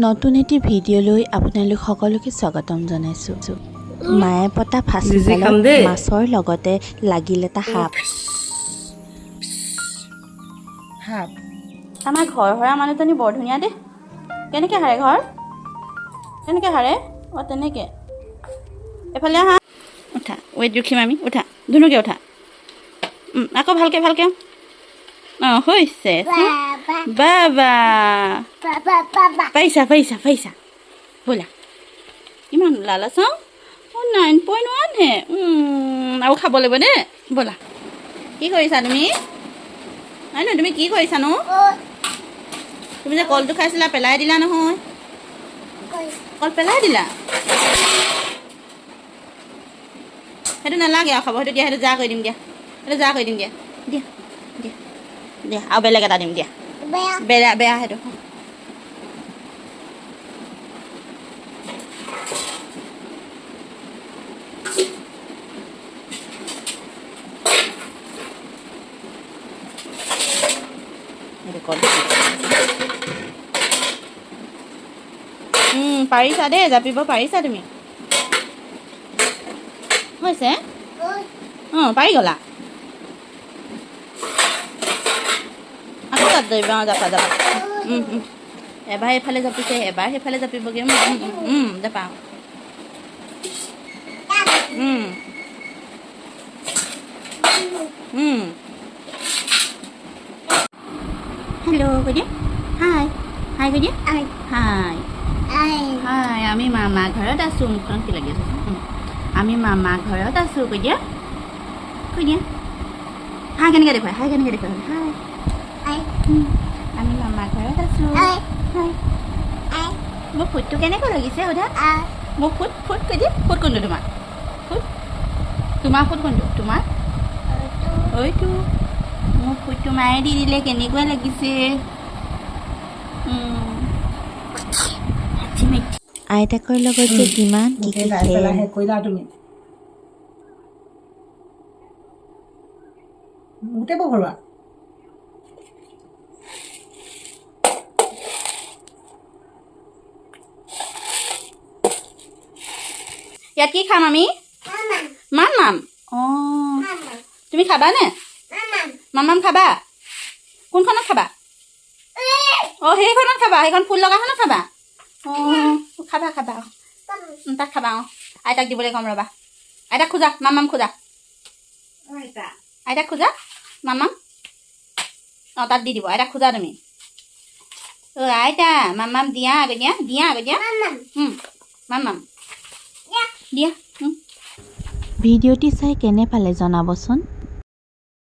নতুন এটি ভিডিঅ'লৈ আপোনালোক সকলোকে স্বাগতম জনাইছোঁ। মায়ে পতা ফাঁচিজালত মাছৰ লগতে লাগিল এটা সাপ। আমাৰ ঘৰ হৰা মানুহজনী বৰ ধুনীয়া দেই। কেনেকৈ হাৰে ঘৰ? কেনেকৈ হাৰে? অঁ তেনেকৈ। এফালে আহা। উঠা, ৱেইট জুখিম আমি। উঠা, ধুনুকে উঠা। আকৌ ভালকৈ ভালকৈ। অঁ হৈছে। বাবা পাৰিছা পাৰিছা পাৰিছা। ব'লা, ইমান ওলালা চাওঁ। অঁ 9.1 হে। আৰু খাব লাগিব দেই। ব'লা, কি কৰিছা তুমি? নাই নহয়, তুমি কি কৰিছানো? তুমি যে কলটো খাইছিলা পেলাই দিলা নহয়। কল পেলাই দিলা। সেইটো নালাগে আৰু খাব। সেইটো দিয়া, সেইটো যা কৰি দিম দিয়া। সেইটো যা কৰি দিম দিয়া। দিয়া দিয়া দিয়া, আৰু বেলেগ এটা দিম দিয়া। বেয়া বেয়া সেইটো। পাৰিছা দেই, জাপিব পাৰিছা তুমি। হৈছে? অঁ পাৰি গ'লা। আকৌ তাত যাবা। জাপা জাপা। এবাৰ এইফালে জাপিছে, এবাৰ সেইফালে জাপিবগৈ। জাপা। হেল্ল' কৈ দিয়া। হাই হাই কৈ দিয়া। হাই হাই, আমি মামা ঘৰত আছোঁ। মুখখন কি লাগি আছে? আমি মামা ঘৰত আছোঁ কৈ দিয়া। কৈ দিয়া। হাই কেনেকৈ দেখুৱাই? হাই কেনেকৈ দেখুৱাই? হাই। আমি মামা ঘৰত আছোঁ। হাই। মোৰ ফুটটো কেনেকৈ লাগিছে সোধা? মোৰ ফুট ফুট কৈ দিয়া। ফুট কোনটো তোমাৰ? ফুট তোমাৰ ফুট কোনটো? তোমাৰ ঐটো। মোৰ ফুটটো মায়ে দি দিলে, কেনেকুৱা লাগিছে? আইতাকৰ লগত যে কিমান কি কি খেল। ইয়াত কি খাম আমি? মাম। অঁ তুমি খাবানে? মাম খাবা? কোনখনত খাবা? অঁ সেইখনত খাবা। সেইখন ফুল লগাখনত খাবা। অঁ খাবা খাবা। তাত খাবা। অঁ আইতাক দিবলৈ ক'ম ৰ'বা। আইতাক খোজা। মাম খোজা। আইতাক খোজা। মাম অঁ তাত দি দিব। আইতাক খোজা তুমি। অ' আইতা মাম দিয়া আগৈ দিয়া। দিয়া আগৈ দিয়া। মাম দিয়া। ভিডিঅ'টি চাই কেনে পালে জনাবচোন।